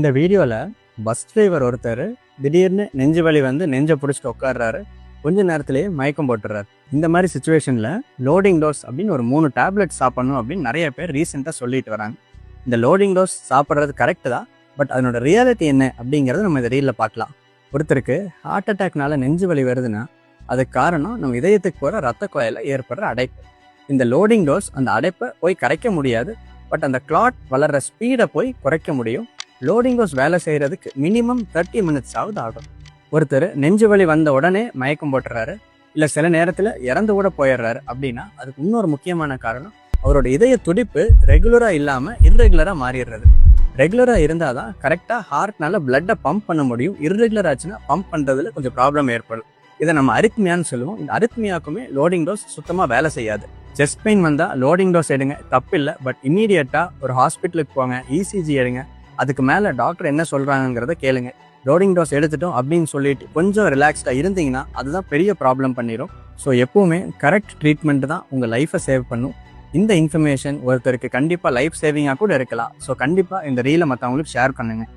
இந்த வீடியோவில் bus driver ஒருத்தர் திடீர்னு நெஞ்சு வலி வந்து நெஞ்சை பிடிச்சிட்டு உட்காடுறாரு. கொஞ்ச நேரத்திலேயே மயக்கம் போட்டுறாரு. இந்த மாதிரி சுச்சுவேஷனில் லோடிங் டோஸ் அப்படின்னு ஒரு 3 டேப்லெட் சாப்பிடணும் அப்படின்னு நிறைய பேர் ரீசெண்டாக சொல்லிட்டு வராங்க. இந்த லோடிங் டோஸ் சாப்பிட்றது கரெக்டு தான், பட் அதனோட ரியாலிட்டி என்ன அப்படிங்கிறத நம்ம இந்த ரீலில் பார்க்கலாம். ஒருத்தருக்கு ஹார்ட் அட்டாக்னால நெஞ்சு வலி வருதுன்னா அதுக்கு காரணம் நம்ம இதயத்துக்கு போகிற ரத்த குழாயில் ஏற்படுற அடைப்பு. இந்த லோடிங் டோஸ் அந்த அடைப்பை போய் கரைக்க முடியாது, பட் அந்த கிளாட் வளர்கிற ஸ்பீடை போய் குறைக்க முடியும். லோடிங் டோஸ் வேலை செய்கிறதுக்கு மினிமம் 30 minutes ஆகும். ஒருத்தர் நெஞ்சு வலி வந்த உடனே மயக்கம் போட்டுறாரு, இல்லை சில நேரத்தில் இறந்து கூட போயிடுறாரு அப்படின்னா அதுக்கு இன்னொரு முக்கியமான காரணம் அவரோட இதய துடிப்பு ரெகுலராக இல்லாமல் இர்ரெகுலராக மாறிடுறது. ரெகுலராக இருந்தால் தான் கரெக்டாக ஹார்ட்னால பிளட்டை பம்ப் பண்ண முடியும். இர்ரெகுலர் ஆச்சுன்னா பம்ப் பண்ணுறதுல கொஞ்சம் ப்ராப்ளம் ஏற்படும். இதை நம்ம அரித்மியான்னு சொல்லுவோம். இந்த அரித்மியாக்குமே லோடிங் டோஸ் சுத்தமாக வேலை செய்யாது. செஸ்ட் பெயின் வந்தால் லோடிங் டோஸ் எடுங்க, தப்பு இல்லை, பட் இம்மீடியட்டாக ஒரு ஹாஸ்பிட்டலுக்கு போங்க, இசிஜி எடுங்க. அதுக்கு மேலே டாக்டர் என்ன சொல்கிறாங்கிறத கேளுங்க. லோடிங் டோஸ் எடுத்துட்டோம் அப்படின்னு சொல்லிட்டு கொஞ்சம் ரிலாக்ஸ்டாக இருந்தீங்கன்னா அதுதான் பெரிய ப்ராப்ளம் பண்ணிடும். ஸோ எப்போவுமே கரெக்ட் ட்ரீட்மெண்ட் தான் உங்கள் லைஃப்பை சேவ் பண்ணும். இந்த இன்ஃபர்மேஷன் ஒருத்தருக்கு கண்டிப்பாக லைஃப் சேவிங்காக கூட இருக்கலாம். ஸோ கண்டிப்பாக இந்த ரீலை மற்றவங்களுக்கு ஷேர் பண்ணுங்கள்.